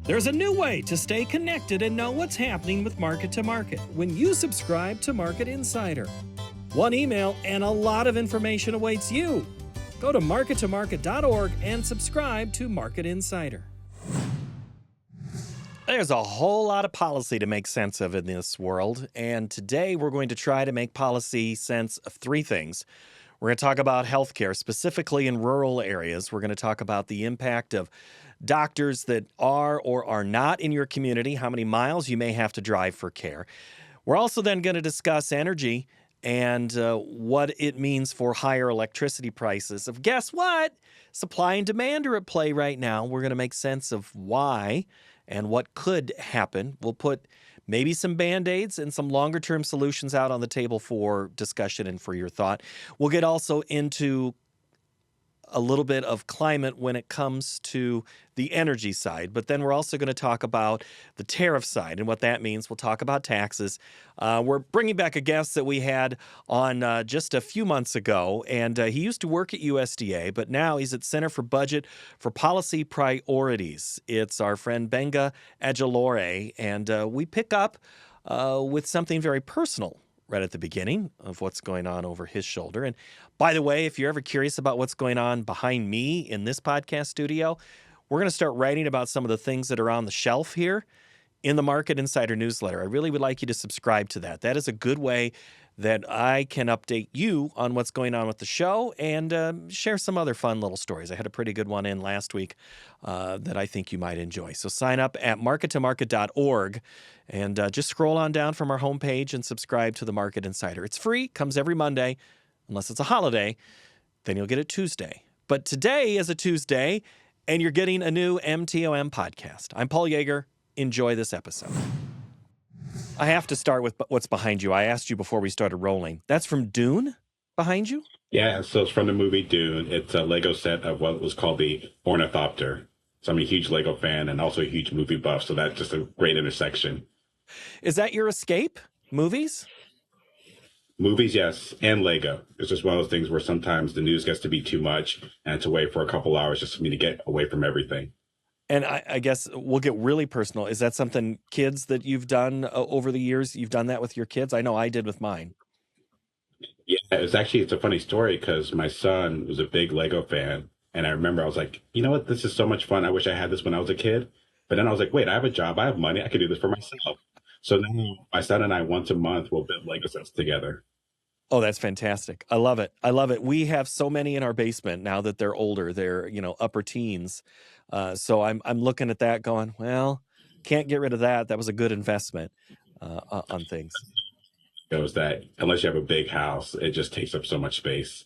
There's a new way to stay connected and know what's happening with Market to Market when you subscribe to Market Insider. One email and a lot of information awaits you. Go to markettomarket.org and subscribe to Market Insider. There's a whole lot of policy to make sense of in this world, and today we're going to try to make policy sense of three things. We're going to talk about healthcare, specifically in rural areas. We're going to talk about the impact of doctors that are or are not in your community, how many miles you may have to drive for care. We're also then going to discuss energy and what it means for higher electricity prices. Of guess what? Supply and demand are at play right now. We're going to make sense of why and what could happen. We'll put maybe some Band-Aids and some longer-term solutions out on the table for discussion and for your thought. We'll get also into a little bit of climate when it comes to the energy side, but then we're also going to talk about the tariff side and what that means. We'll talk about taxes. We're bringing back a guest that we had on just a few months ago, and he used to work at USDA, but now he's at Center for Budget for Policy Priorities. It's our friend Gbenga Ajilore, and we pick up with something very personal right at the beginning of what's going on over his shoulder. And by the way, if you're ever curious about what's going on behind me in this podcast studio, we're going to start writing about some of the things that are on the shelf here in the Market Insider newsletter. I really would like you to subscribe to that. That is a good way that I can update you on what's going on with the show and share some other fun little stories. I had a pretty good one in last week that I think you might enjoy. So sign up at markettomarket.org and just scroll on down from our homepage and subscribe to the Market Insider. It's free, comes every Monday, unless it's a holiday, then you'll get it Tuesday. But today is a Tuesday, and you're getting a new MTOM podcast. I'm Paul Yeager. Enjoy this episode. I have to start with what's behind you. I asked you before we started rolling. That's from Dune behind you? Yeah, so it's from the movie Dune. It's a Lego set of what was called the Ornithopter. So I'm a huge Lego fan and also a huge movie buff, so that's just a great intersection. Is that your escape? Movies? Movies, yes, and Lego. It's just one of those things where sometimes the news gets to be too much, and it's a way for a couple hours just for me to get away from everything. And I guess we'll get really personal. Is that something, kids, that you've done over the years? You've done that with your kids? I know I did with mine. Yeah, it's a funny story because my son was a big Lego fan. And I remember I was like, you know what? This is so much fun. I wish I had this when I was a kid. But then I was like, wait, I have a job. I have money. I could do this for myself. So now my son and I, once a month, will build Lego sets together. Oh, that's fantastic. I love it. I love it. We have so many in our basement now that they're older. They're, upper teens. So I'm looking at that going, well, can't get rid of that. That was a good investment on things. It was that unless you have a big house, it just takes up so much space.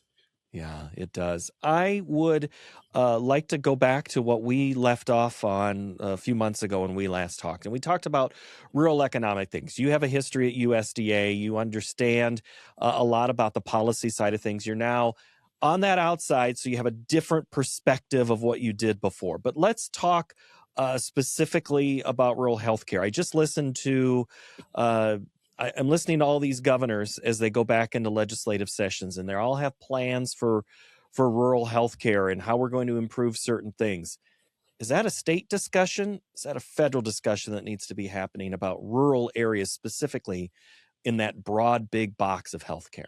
Yeah, it does. I would like to go back to what we left off on a few months ago when we last talked. And we talked about rural economic things. You have a history at USDA. You understand a lot about the policy side of things. You're now on that outside, so you have a different perspective of what you did before. But let's talk specifically about rural healthcare. I just listened to I'm listening to all these governors as they go back into legislative sessions, and they all have plans for rural health care and how we're going to improve certain things. Is that a state discussion? Is that a federal discussion that needs to be happening about rural areas specifically in that broad, big box of healthcare?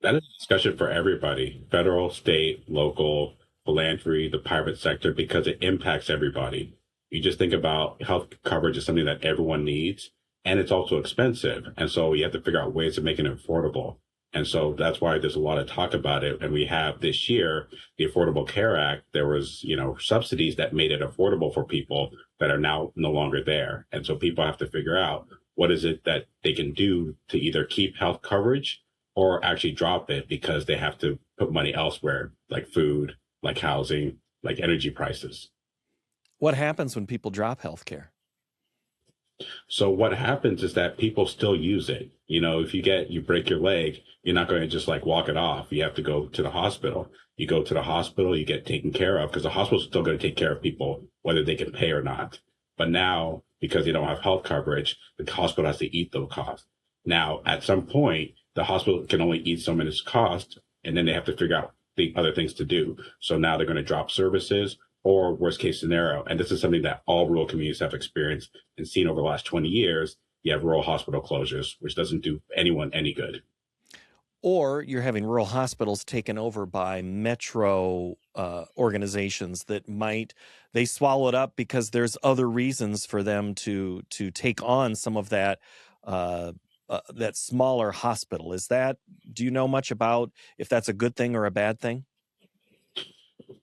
That is a discussion for everybody, federal, state, local, philanthropy, the private sector, because it impacts everybody. You just think about health coverage as something that everyone needs. And it's also expensive. And so you have to figure out ways of making it affordable. And so that's why there's a lot of talk about it. And we have this year, the Affordable Care Act, there was, subsidies that made it affordable for people that are now no longer there. And so people have to figure out what is it that they can do to either keep health coverage or actually drop it because they have to put money elsewhere, like food, like housing, like energy prices. What happens when people drop healthcare? So what happens is that people still use it. If you break your leg, you're not going to just like walk it off. You have to go to the hospital. You go to the hospital, you get taken care of because the hospital's still going to take care of people, whether they can pay or not. But now, because they don't have health coverage, the hospital has to eat those costs. Now, at some point, the hospital can only eat so much cost, and then they have to figure out the other things to do. So now they're going to drop services, or worst case scenario, and this is something that all rural communities have experienced and seen over the last 20 years, you have rural hospital closures, which doesn't do anyone any good. Or you're having rural hospitals taken over by metro organizations that they swallow it up because there's other reasons for them to take on some of uh, that smaller hospital. Do you know much about if that's a good thing or a bad thing?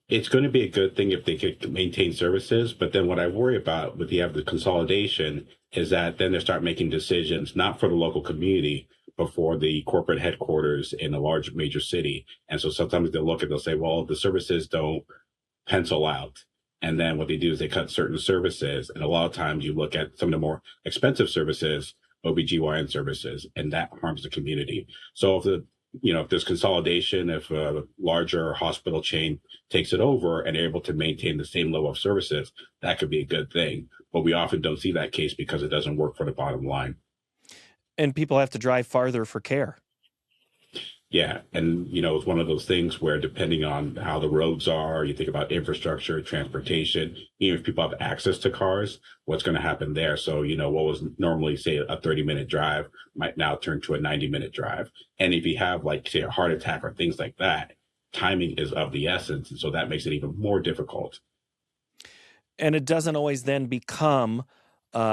It's going to be a good thing if they could maintain services, but then what I worry about with the consolidation is that then they start making decisions not for the local community, but for the corporate headquarters in a large major city. And so sometimes they'll say, well, the services don't pencil out. And then what they do is they cut certain services. And a lot of times you look at some of the more expensive services, OBGYN services, and that harms the community. So if there's consolidation, if a larger hospital chain takes it over and they're able to maintain the same level of services, that could be a good thing. But we often don't see that case because it doesn't work for the bottom line. And people have to drive farther for care. Yeah. And, it's one of those things where depending on how the roads are, you think about infrastructure, transportation, even if people have access to cars, what's going to happen there? So, what was normally, say, a 30-minute drive might now turn to a 90-minute drive. And if you have, like, say, a heart attack or things like that, timing is of the essence. And so that makes it even more difficult. And it doesn't always then become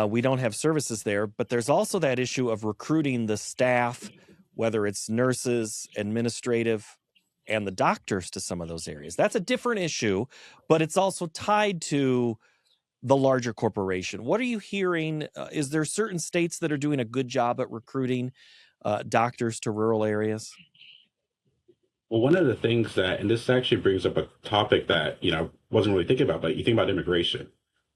we don't have services there, but there's also that issue of recruiting the staff, whether it's nurses, administrative, and the doctors to some of those areas. That's a different issue, but it's also tied to the larger corporation. What are you hearing? Is there certain states that are doing a good job at recruiting doctors to rural areas? Well, one of the things and this actually brings up a topic that, wasn't really thinking about, but you think about immigration.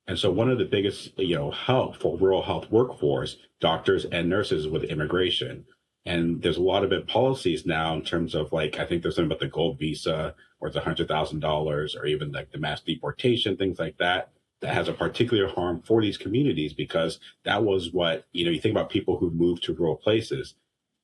And so one of the biggest, help for rural health workforce, doctors and nurses with immigration. And there's a lot of policies now in terms of like, I think there's something about the gold visa or the $100,000 or even like the mass deportation, things like that, that has a particular harm for these communities because that was what, you think about people who move to rural places.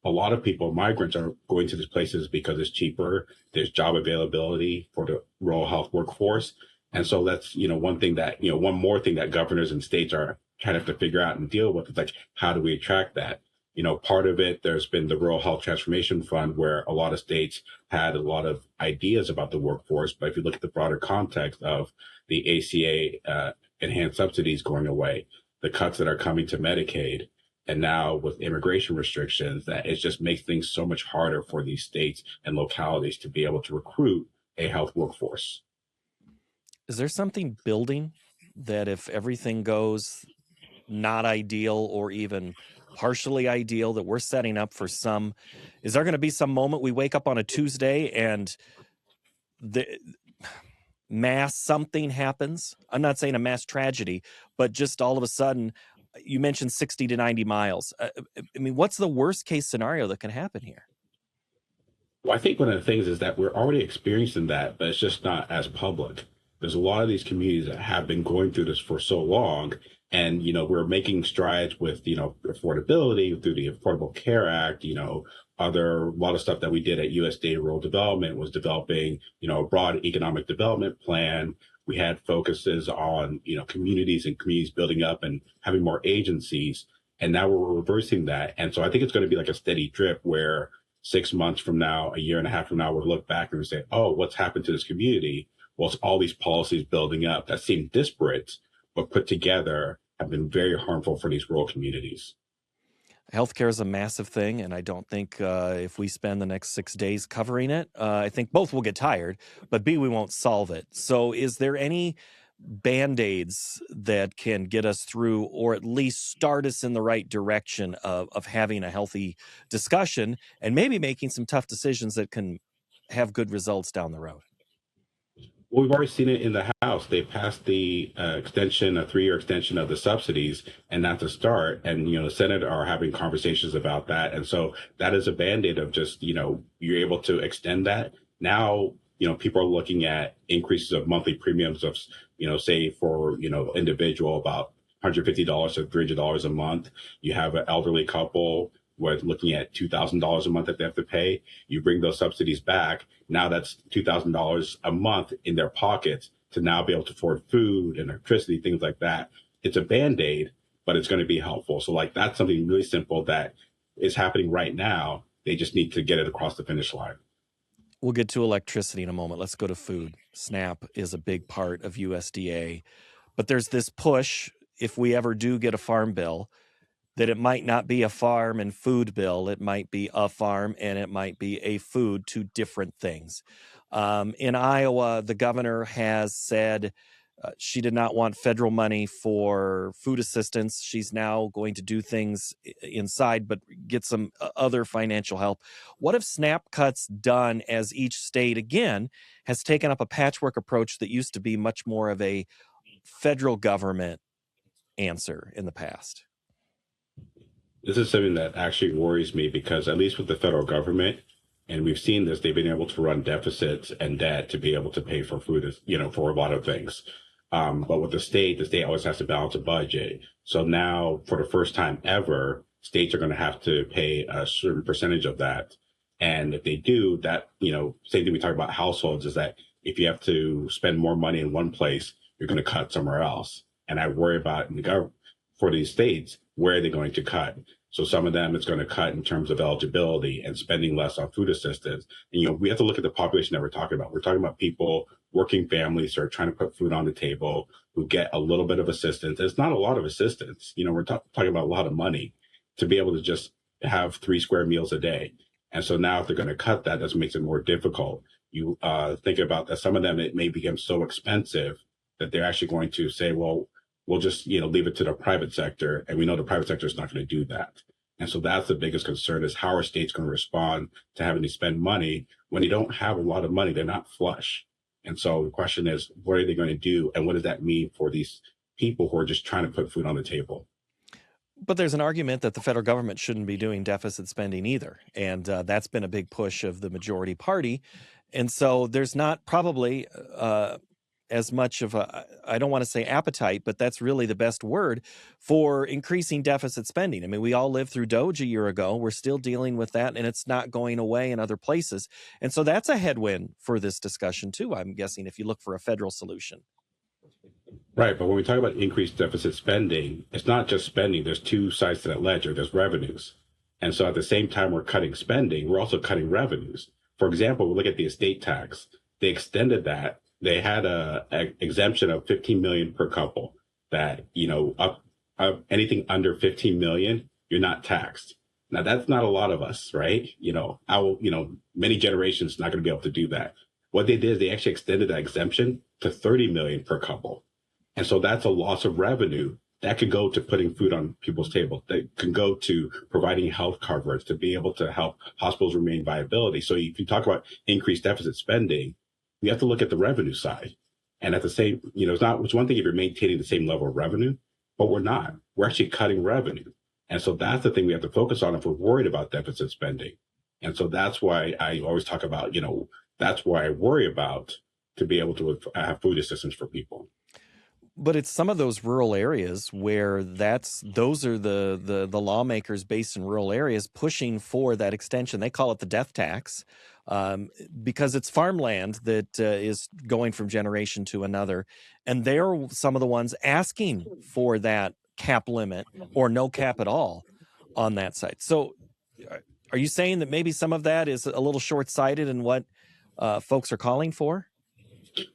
A lot of people, migrants, are going to these places because it's cheaper. There's job availability for the rural health workforce. And so that's, one more thing that governors and states are kind of have to figure out and deal with. It's like, how do we attract that? Part of it, there's been the Rural Health Transformation Fund where a lot of states had a lot of ideas about the workforce. But if you look at the broader context of the ACA enhanced subsidies going away, the cuts that are coming to Medicaid, and now with immigration restrictions, that it just makes things so much harder for these states and localities to be able to recruit a health workforce. Is there something building that if everything goes not ideal or even partially ideal, that we're setting up for is there going to be some moment we wake up on a Tuesday and the mass something happens? I'm not saying a mass tragedy, but just all of a sudden, you mentioned 60 to 90 miles. I mean, what's the worst case scenario that can happen here? Well, I think one of the things is that we're already experiencing that, but it's just not as public. There's a lot of these communities that have been going through this for so long. And, we're making strides with, affordability through the Affordable Care Act, a lot of stuff that we did at USDA Rural Development was developing, a broad economic development plan. We had focuses on, communities and communities building up and having more agencies. And now we're reversing that. And so I think it's going to be like a steady drip where 6 months from now, a year and a half from now, we'll look back and say, oh, what's happened to this community? Well, it's all these policies building up that seem disparate, but put together have been very harmful for these rural communities. Healthcare is a massive thing, and I don't think if we spend the next 6 days covering it, I think both will get tired, but B, we won't solve it. So is there any band-aids that can get us through or at least start us in the right direction of having a healthy discussion and maybe making some tough decisions that can have good results down the road? Well, we've already seen it in the House. They passed the extension, a 3-year extension of the subsidies, and that's a start. And, the Senate are having conversations about that. And so that is a band-aid of just, you're able to extend that. Now, people are looking at increases of monthly premiums of, say for, individual about $150 to $300 a month. You have an elderly couple with looking at $2,000 a month that they have to pay. You bring those subsidies back. Now that's $2,000 a month in their pockets to now be able to afford food and electricity, things like that. It's a band-aid, but it's going to be helpful. So like that's something really simple that is happening right now. They just need to get it across the finish line. We'll get to electricity in a moment. Let's go to food. SNAP is a big part of USDA, but there's this push, if we ever do get a farm bill, that it might not be a farm and food bill. It might be a farm and it might be a food, two different things. In Iowa, the governor has said she did not want federal money for food assistance. She's now going to do things inside, but get some other financial help. What have SNAP cuts done as each state, again, has taken up a patchwork approach that used to be much more of a federal government answer in the past? This is something that actually worries me because at least with the federal government, and we've seen this, they've been able to run deficits and debt to be able to pay for food, for a lot of things. But with the state always has to balance a budget. So now, for the first time ever, states are going to have to pay a certain percentage of that. And if they do that, same thing we talk about households is that if you have to spend more money in one place, you're going to cut somewhere else. And I worry about for these states, where are they going to cut? So some of them it's going to cut in terms of eligibility and spending less on food assistance. And, we have to look at the population that we're talking about. We're talking about people, working families who are trying to put food on the table, who get a little bit of assistance. It's not a lot of assistance. We're talking about a lot of money to be able to just have 3 square meals a day. And so now if they're going to cut that, that makes it more difficult. You think about that some of them, it may become so expensive that they're actually going to say, well, we'll just leave it to the private sector, and we know the private sector is not going to do that. And so that's the biggest concern is how are states going to respond to having to spend money when they don't have a lot of money? They're not flush. And so the question is, what are they going to do, and what does that mean for these people who are just trying to put food on the table? But there's an argument that the federal government shouldn't be doing deficit spending either. And that's been a big push of the majority party. And so there's not probably as much of a, I don't want to say appetite, but that's really the best word for increasing deficit spending. I mean, we all lived through Doge a year ago. We're still dealing with that, and it's not going away in other places. And so that's a headwind for this discussion too, I'm guessing, if you look for a federal solution. Right. But when we talk about increased deficit spending, it's not just spending. There's two sides to that ledger. There's revenues. And so at the same time we're cutting spending, we're also cutting revenues. For example, we look at the estate tax. They extended that. They had a exemption of 15 million per couple that, up anything under 15 million, you're not taxed. Now that's not a lot of us, right? Many generations not going to be able to do that. What they did is they actually extended that exemption to 30 million per couple. And so that's a loss of revenue that could go to putting food on people's table. That can go to providing health coverage to be able to help hospitals remain viability. So if you talk about increased deficit spending, we have to look at the revenue side. And at the same, it's one thing if you're maintaining the same level of revenue, but we're not. We're actually cutting revenue. And so that's the thing we have to focus on if we're worried about deficit spending. And so that's why I always talk about, that's why I worry about to be able to have food assistance for people. But it's some of those rural areas where those are the lawmakers based in rural areas pushing for that extension. They call it the death tax because it's farmland that is going from generation to another. And they're some of the ones asking for that cap limit or no cap at all on that side. So are you saying that maybe some of that is a little short-sighted in what folks are calling for?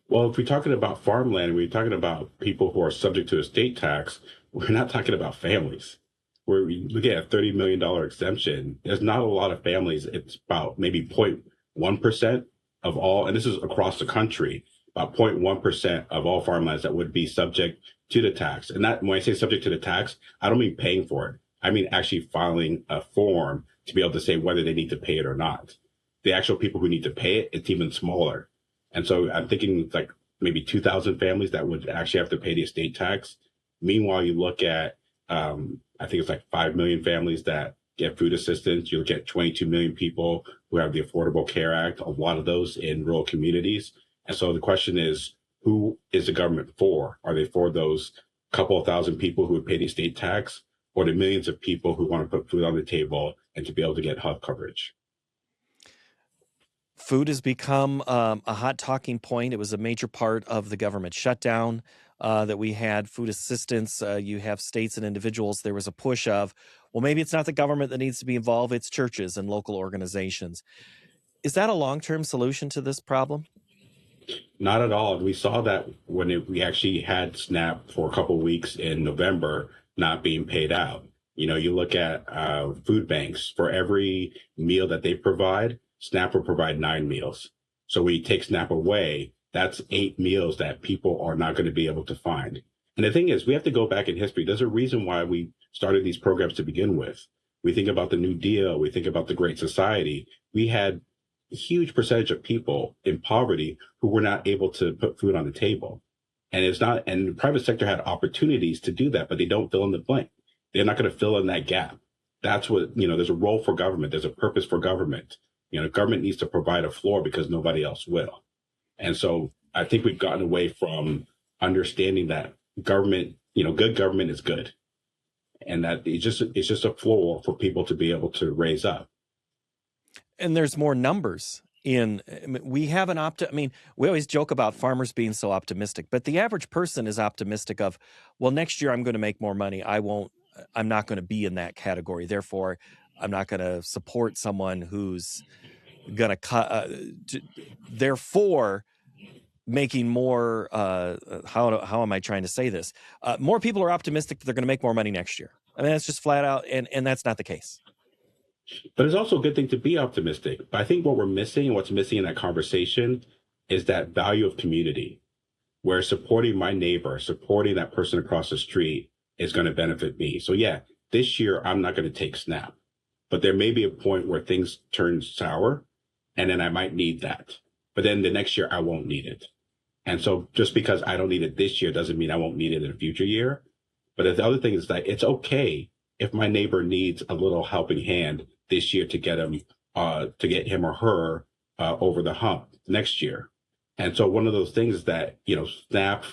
Well, if we're talking about farmland, we're talking about people who are subject to a state tax, we're not talking about families. We're looking at a $30 million exemption. There's not a lot of families. It's about maybe 0.1% of all, and this is across the country, about 0.1% of all farmlands that would be subject to the tax. And that, when I say subject to the tax, I don't mean paying for it. I mean actually filing a form to be able to say whether they need to pay it or not. The actual people who need to pay it, it's even smaller. And so I'm thinking it's like maybe 2,000 families that would actually have to pay the estate tax. Meanwhile, you look at, I think it's like 5 million families that get food assistance. You look at 22 million people who have the Affordable Care Act, a lot of those in rural communities. And so the question is, who is the government for? Are they for those couple of thousand people who would pay the estate tax, or the millions of people who want to put food on the table and to be able to get health coverage? Food has become a hot talking point. It was a major part of the government shutdown that we had. Food assistance. You have states and individuals. There was a push of, well, maybe it's not the government that needs to be involved. It's churches and local organizations. Is that a long term solution to this problem? Not at all. We saw that when we actually had SNAP for a couple of weeks in November not being paid out. You look at food banks, for every meal that they provide, SNAP will provide 9 meals. So when you take SNAP away, that's 8 meals that people are not going to be able to find. And the thing is, we have to go back in history. There's a reason why we started these programs to begin with. We think about the New Deal, we think about the Great Society. We had a huge percentage of people in poverty who were not able to put food on the table. And the private sector had opportunities to do that, but they don't fill in the blank. They're not going to fill in that gap. That's what, there's a role for government. There's a purpose for government. Government needs to provide a floor because nobody else will. And so I think we've gotten away from understanding that government, good government is good. And that it's just a floor for people to be able to raise up. And there's more numbers in. I mean, we have an I mean, we always joke about farmers being so optimistic, but the average person is optimistic of, well, next year I'm going to make more money. I'm not going to be in that category. Therefore, I'm not going to support someone who's going to cut. Therefore, making more. How am I trying to say this? More people are optimistic that they're going to make more money next year. I mean, that's just flat out, and that's not the case. But it's also a good thing to be optimistic. But I think what we're missing and what's missing in that conversation is that value of community, where supporting my neighbor, supporting that person across the street is going to benefit me. So yeah, this year I'm not going to take SNAP, but there may be a point where things turn sour and then I might need that. But then the next year I won't need it. And so just because I don't need it this year doesn't mean I won't need it in a future year. But the other thing is that it's okay if my neighbor needs a little helping hand this year to get him or her over the hump next year. And so one of those things is that, SNAP,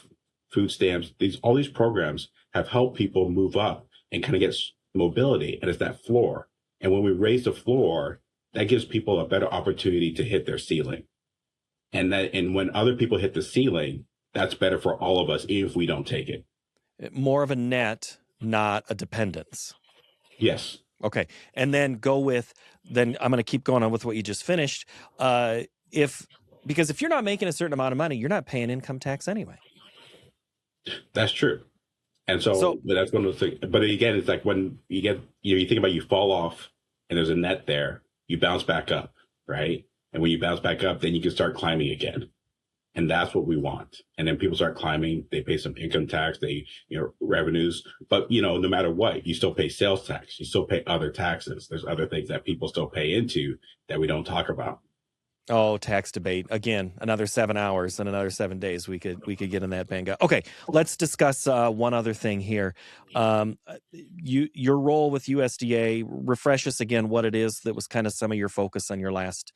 food stamps, all these programs have helped people move up and kind of get mobility. And it's that floor. And when we raise the floor, that gives people a better opportunity to hit their ceiling. And when other people hit the ceiling, that's better for all of us, even if we don't take it. More of a net, not a dependence. Yes. Okay. And then then I'm going to keep going on with what you just finished. Because if you're not making a certain amount of money, you're not paying income tax anyway. That's true. And so that's one of those things. But again, it's like when you get, you think about, you fall off and there's a net there, you bounce back up, right? And when you bounce back up, then you can start climbing again. And that's what we want. And then people start climbing, they pay some income tax, revenues. But, no matter what, you still pay sales tax. You still pay other taxes. There's other things that people still pay into that we don't talk about. Oh, tax debate. Again, another 7 hours and another 7 days we could get in that Gbenga. Okay, let's discuss one other thing here. Your role with USDA, refresh us again what it is that was kind of some of your focus on your last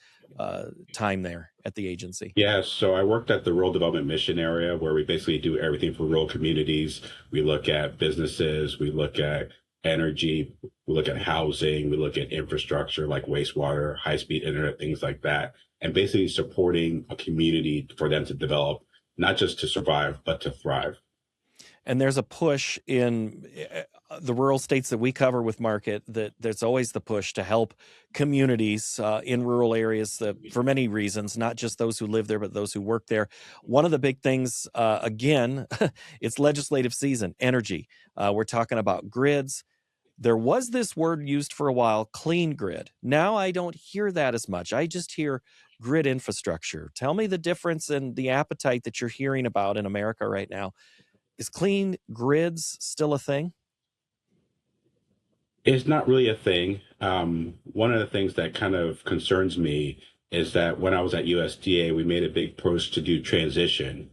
time there at the agency. Yeah, so I worked at the Rural Development Mission area where we basically do everything for rural communities. We look at businesses, we look at energy, we look at housing, we look at infrastructure like wastewater, high-speed internet, things like that. And basically supporting a community for them to develop, not just to survive, but to thrive. And there's a push in the rural states that we cover with Market that there's always the push to help communities in rural areas for many reasons, not just those who live there, but those who work there. One of the big things, again, it's legislative season, energy. We're talking about grids. There was this word used for a while, clean grid. Now I don't hear that as much. I just hear grid infrastructure. Tell me the difference and the appetite that you're hearing about in America right now. Is clean grids still a thing? It's not really a thing. One of the things that kind of concerns me is that when I was at USDA, we made a big push to do transition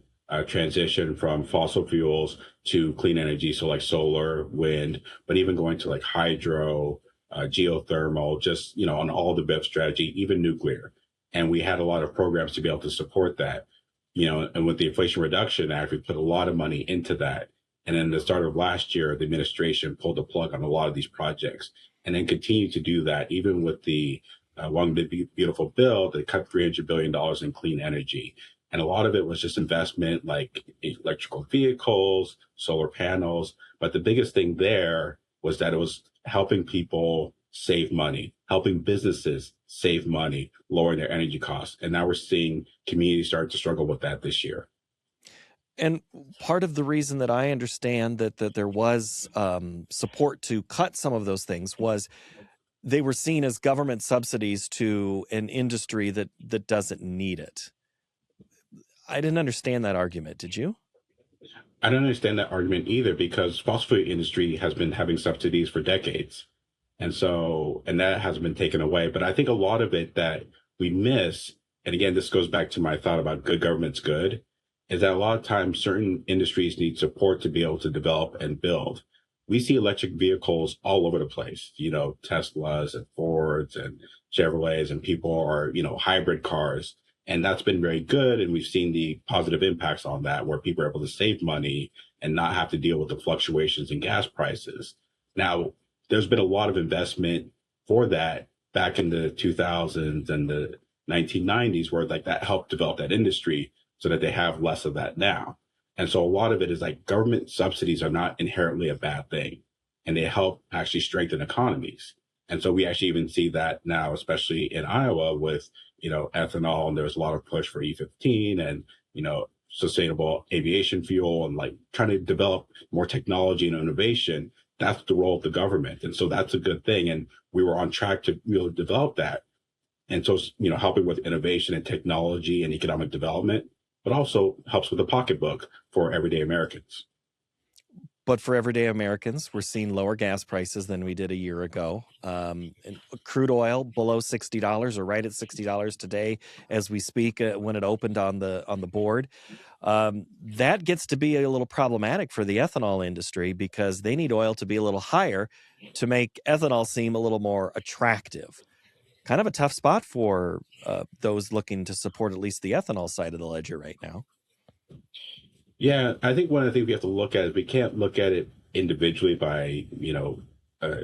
from fossil fuels to clean energy. So like solar, wind, but even going to like hydro, geothermal, just, on all the BIF strategy, even nuclear. And we had a lot of programs to be able to support that, and with the Inflation Reduction Act, we put a lot of money into that. And then the start of last year, the administration pulled the plug on a lot of these projects and then continued to do that, even with the One Big Beautiful Bill that cut $300 billion in clean energy. And a lot of it was just investment like electrical vehicles, solar panels. But the biggest thing there was that it was helping people save money, helping businesses save money, lowering their energy costs. And now we're seeing communities start to struggle with that this year. And part of the reason that I understand that there was support to cut some of those things was they were seen as government subsidies to an industry that doesn't need it. I didn't understand that argument. Did you? I don't understand that argument either because fossil fuel industry has been having subsidies for decades. And that hasn't been taken away. But I think a lot of it that we miss, and again, this goes back to my thought about good government's good, is that a lot of times certain industries need support to be able to develop and build. We see electric vehicles all over the place, Teslas and Fords and Chevrolets, and people are, hybrid cars. And that's been very good. And we've seen the positive impacts on that where people are able to save money and not have to deal with the fluctuations in gas prices. Now, there's been a lot of investment for that back in the 2000s and the 1990s where like that helped develop that industry so that they have less of that now. And so a lot of it is like government subsidies are not inherently a bad thing and they help actually strengthen economies. And so we actually even see that now, especially in Iowa with, ethanol, and there's a lot of push for E15 and, sustainable aviation fuel and like trying to develop more technology and innovation. That's the role of the government. And so that's a good thing. And we were on track to really develop that. And so, helping with innovation and technology and economic development, but also helps with the pocketbook for everyday Americans. But for everyday Americans, we're seeing lower gas prices than we did a year ago. And crude oil below $60 or right at $60 today as we speak when it opened on the board. That gets to be a little problematic for the ethanol industry because they need oil to be a little higher to make ethanol seem a little more attractive. Kind of a tough spot for those looking to support at least the ethanol side of the ledger right now. Yeah, I think one of the things we have to look at is we can't look at it individually by, uh,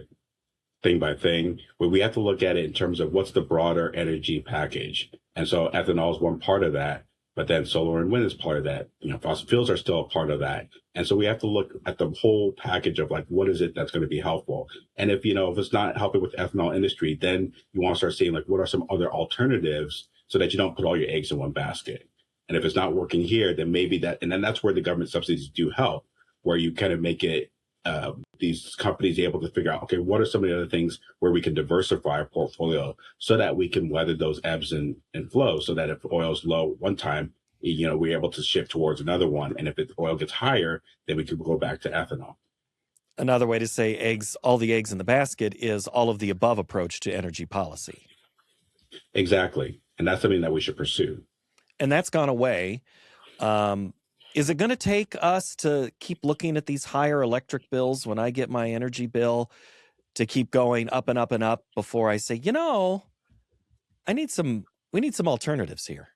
thing by thing, where we have to look at it in terms of what's the broader energy package. And so ethanol is one part of that, but then solar and wind is part of that. Fossil fuels are still a part of that. And so we have to look at the whole package of like, what is it that's going to be helpful? And if it's not helping with the ethanol industry, then you want to start seeing like, what are some other alternatives so that you don't put all your eggs in one basket? And if it's not working here, then maybe and then that's where the government subsidies do help, where you kind of make it these companies able to figure out, okay, what are some of the other things where we can diversify our portfolio so that we can weather those ebbs and flows so that if oil's low one time, we're able to shift towards another one. And if oil gets higher, then we can go back to ethanol. Another way to say eggs, all the eggs in the basket is all of the above approach to energy policy. Exactly. And that's something that we should pursue. And that's gone away. Is it going to take us to keep looking at these higher electric bills when I get my energy bill to keep going up and up and up before I say, we need some alternatives here?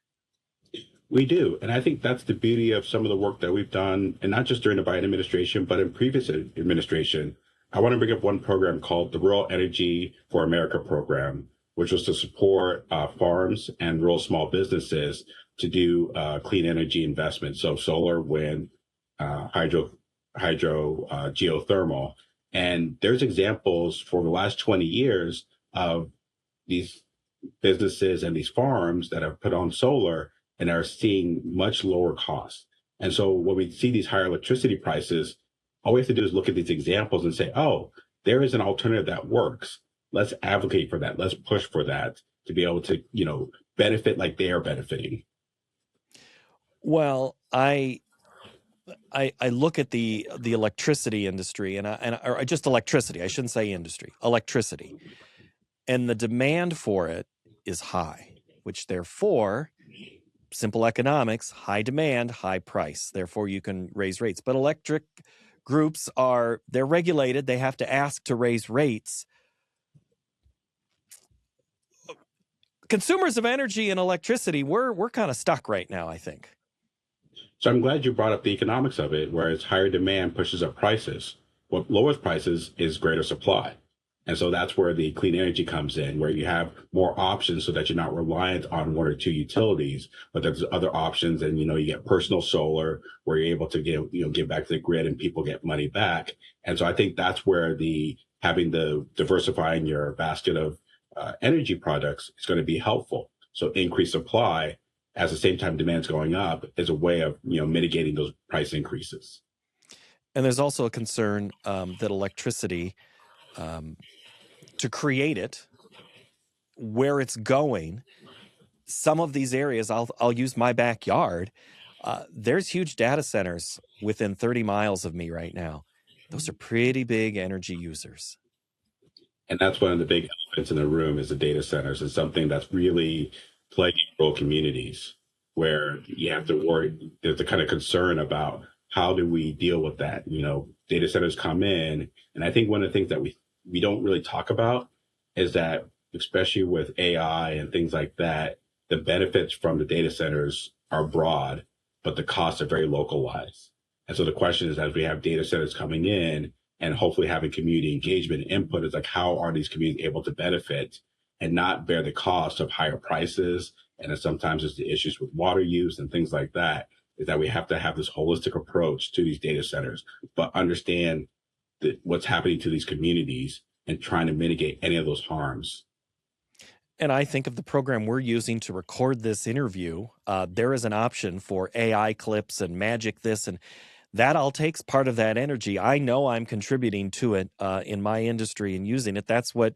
We do. And I think that's the beauty of some of the work that we've done, and not just during the Biden administration, but in previous administration. I want to bring up one program called the Rural Energy for America program, which was to support farms and rural small businesses to do clean energy investments. So solar, wind, geothermal. And there's examples for the last 20 years of these businesses and these farms that have put on solar and are seeing much lower costs. And so when we see these higher electricity prices, all we have to do is look at these examples and say, oh, there is an alternative that works. Let's advocate for that. Let's push for that to be able to, benefit like they are benefiting. Well, I look at the electricity industry or just electricity. I shouldn't say industry, electricity, and the demand for it is high, which therefore, simple economics, high demand, high price. Therefore, you can raise rates. But electric groups they're regulated. They have to ask to raise rates. Consumers of energy and electricity, we're kind of stuck right now, I think. So I'm glad you brought up the economics of it, whereas higher demand pushes up prices. What lowers prices is greater supply. And so that's where the clean energy comes in, where you have more options so that you're not reliant on one or two utilities, but there's other options. And, you get personal solar where you're able to give back to the grid and people get money back. And so I think that's where having the diversifying your basket of energy products is going to be helpful. So increased supply at the same time demand's going up is a way of, mitigating those price increases. And there's also a concern that electricity, um, to create it, where it's going, some of these areas, I'll use my backyard. There's huge data centers within 30 miles of me right now. Those are pretty big energy users. And that's one of the big elephants in the room is the data centers. It's something that's really plaguing rural communities where you have to worry. There's a kind of concern about how do we deal with that? Data centers come in. And I think one of the things that we don't really talk about is that, especially with AI and things like that, the benefits from the data centers are broad, but the costs are very localized. And so the question is, as we have data centers coming in, and hopefully having community engagement and input is like, how are these communities able to benefit and not bear the cost of higher prices? And then sometimes it's the issues with water use and things like that, is that we have to have this holistic approach to these data centers, but understand what's happening to these communities and trying to mitigate any of those harms. And I think of the program we're using to record this interview. There is an option for AI clips and magic this, and that all takes part of that energy. I know I'm contributing to it in my industry and using it. That's what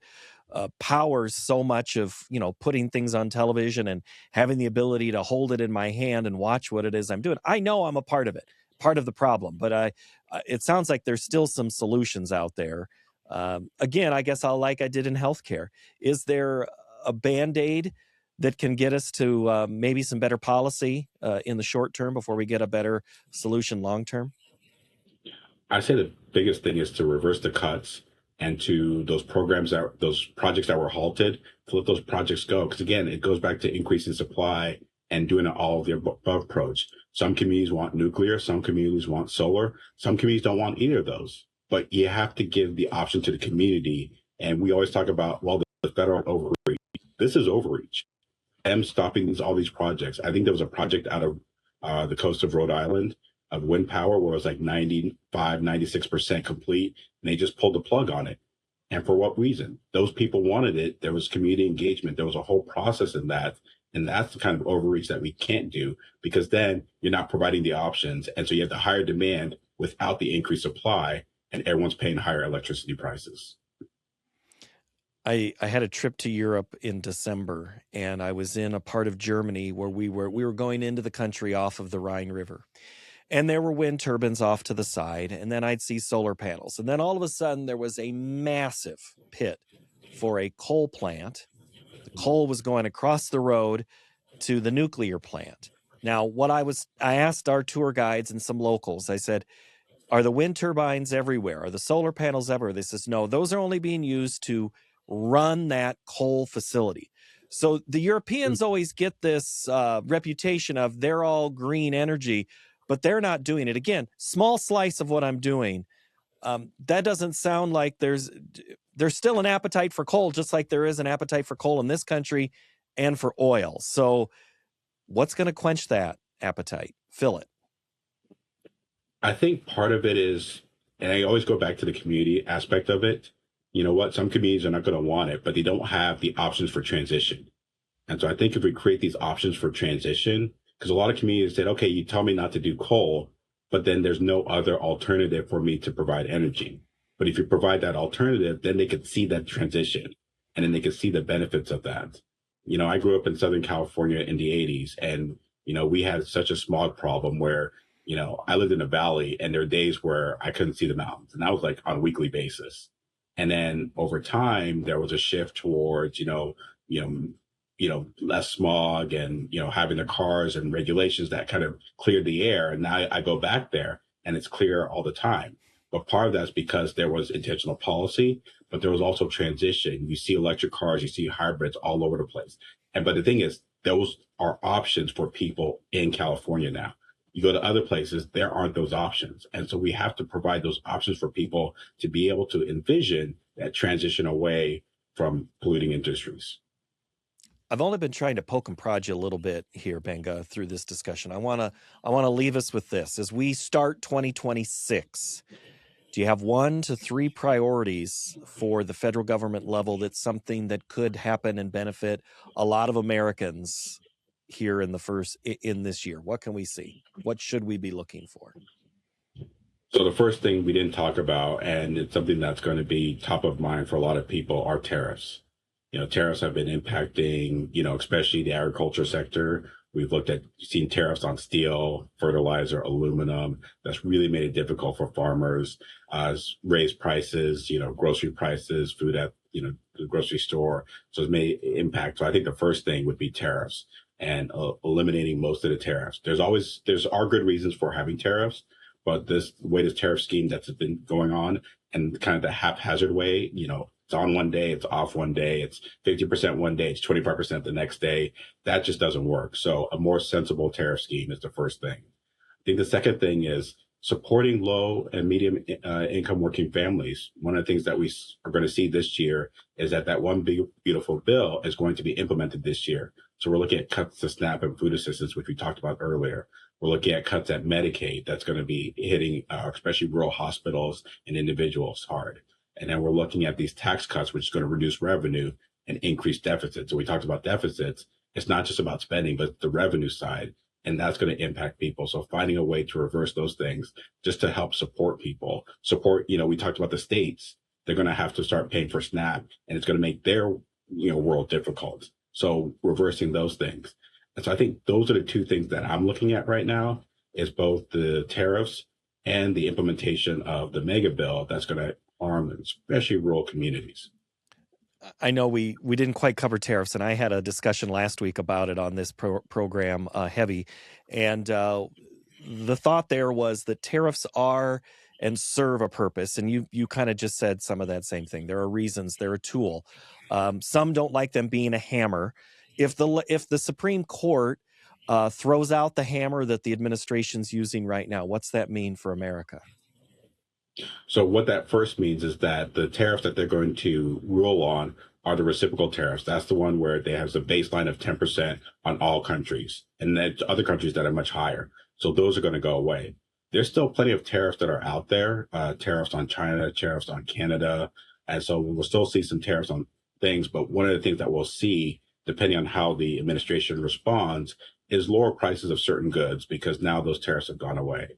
powers so much of putting things on television and having the ability to hold it in my hand and watch what it is I'm doing. I know I'm a part of it, part of the problem, but it sounds like there's still some solutions out there. Again, I guess like I did in healthcare. Is there a Band-Aid that can get us to maybe some better policy in the short term before we get a better solution long term? I say the biggest thing is to reverse the cuts and to those projects that were halted, to let those projects go. Because again, it goes back to increasing supply and doing all of the above approach. Some communities want nuclear, some communities want solar, some communities don't want either of those. But you have to give the option to the community. And we always talk about, well, the federal overreach. This is overreach. Them stopping all these projects. I think there was a project out of the coast of Rhode Island of wind power where it was like 95, 96% complete. And they just pulled the plug on it. And for what reason? Those people wanted it. There was community engagement. There was a whole process in that. And that's the kind of overreach that we can't do, because then you're not providing the options. And so you have the higher demand without the increased supply, and everyone's paying higher electricity prices. I had a trip to Europe in December, and I was in a part of Germany where we were going into the country off of the Rhine River. And there were wind turbines off to the side, and then I'd see solar panels. And then all of a sudden there was a massive pit for a coal plant. The coal was going across the road to the nuclear plant. Now, I asked our tour guides and some locals, I said, are the wind turbines everywhere? Are the solar panels everywhere? They says, no, those are only being used to run that coal facility. So the Europeans always get this reputation of they're all green energy, but they're not doing it. Again, small slice of what I'm doing. That doesn't sound like there's still an appetite for coal, just like there is an appetite for coal in this country and for oil. So what's going to quench that appetite? Fill it. I think part of it is, and I always go back to the community aspect of it. You know what? Some communities are not going to want it, but they don't have the options for transition. And so I think if we create these options for transition, because a lot of communities said, okay, you tell me not to do coal, but then there's no other alternative for me to provide energy. But if you provide that alternative, then they could see that transition and then they could see the benefits of that. I grew up in Southern California in the 80s, and, we had such a smog problem where, I lived in a valley and there were days where I couldn't see the mountains, and that was like on a weekly basis. And then over time, there was a shift towards, less smog and, having the cars and regulations that kind of cleared the air. And now I go back there and it's clear all the time. But part of that's because there was intentional policy, but there was also transition. You see electric cars, you see hybrids all over the place. But the thing is, those are options for people in California now. You go to other places, there aren't those options. And so we have to provide those options for people to be able to envision that transition away from polluting industries. I've only been trying to poke and prod you a little bit here, Benga, through this discussion. I want to leave us with this. As we start 2026, do you have 1 to 3 priorities for the federal government level that's something that could happen and benefit a lot of Americans here in this year? What can we see? What should we be looking for? So the first thing we didn't talk about, and it's something that's going to be top of mind for a lot of people, are tariffs. Tariffs have been impacting, especially the agriculture sector. We've seen tariffs on steel, fertilizer, aluminum. That's really made it difficult for farmers, raised prices, grocery prices, food at, the grocery store. So it's made impact. So I think the first thing would be tariffs and eliminating most of the tariffs. There's are good reasons for having tariffs, but this tariff scheme that's been going on and kind of the haphazard way, it's on one day, it's off one day, it's 50% one day, it's 25% the next day. That just doesn't work. So a more sensible tariff scheme is the first thing. I think the second thing is supporting low and medium income working families. One of the things that we are going to see this year is that one big, beautiful bill is going to be implemented this year. So we're looking at cuts to SNAP and food assistance, which we talked about earlier. We're looking at cuts at Medicaid. That's going to be hitting especially rural hospitals and individuals hard. And then we're looking at these tax cuts, which is going to reduce revenue and increase deficits. So we talked about deficits. It's not just about spending, but the revenue side. And that's going to impact people. So finding a way to reverse those things just to help support people. We talked about the states. They're going to have to start paying for SNAP, and it's going to make their, world difficult. So reversing those things. And so I think those are the two things that I'm looking at right now is both the tariffs and the implementation of the mega bill that's going to harm especially rural communities. I know we didn't quite cover tariffs, and I had a discussion last week about it on this program, Heavy. And the thought there was that tariffs are and serve a purpose. And you kind of just said some of that same thing. There are reasons, they're a tool. Some don't like them being a hammer. If the Supreme Court throws out the hammer that the administration's using right now, what's that mean for America? So what that first means is that the tariffs that they're going to rule on are the reciprocal tariffs. That's the one where they have a baseline of 10% on all countries, and then other countries that are much higher. So those are going to go away. There's still plenty of tariffs that are out there, tariffs on China, tariffs on Canada. And so we'll still see some tariffs on things. But one of the things that we'll see, depending on how the administration responds, is lower prices of certain goods because now those tariffs have gone away.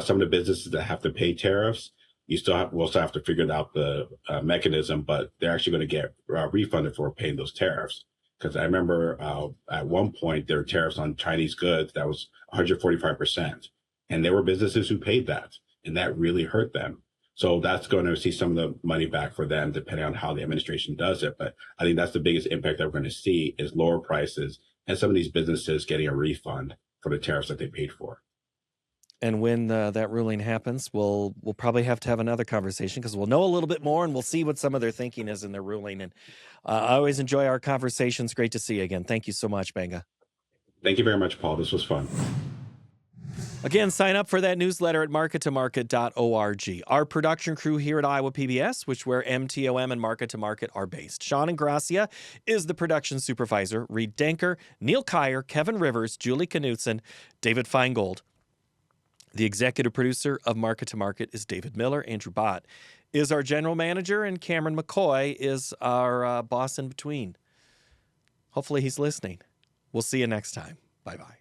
Some of the businesses that have to pay tariffs, we'll still have to figure out the mechanism, but they're actually going to get refunded for paying those tariffs. Because I remember at one point there were tariffs on Chinese goods that was 145%, and there were businesses who paid that, and that really hurt them. So that's going to see some of the money back for them, depending on how the administration does it. But I think that's the biggest impact that we're going to see is lower prices and some of these businesses getting a refund for the tariffs that they paid for. And when that ruling happens, we'll probably have to have another conversation because we'll know a little bit more and we'll see what some of their thinking is in their ruling. And I always enjoy our conversations. Great to see you again. Thank you so much, Benga. Thank you very much, Paul. This was fun. Again, sign up for that newsletter at markettomarket.org. Our production crew here at Iowa PBS, which where MTOM and Market to Market are based. Sean Ingracia is the production supervisor. Reed Denker, Neil Kyer, Kevin Rivers, Julie Knutson, David Feingold. The executive producer of Market to Market is David Miller. Andrew Bott is our general manager, and Cameron McCoy is our boss in between. Hopefully he's listening. We'll see you next time. Bye-bye.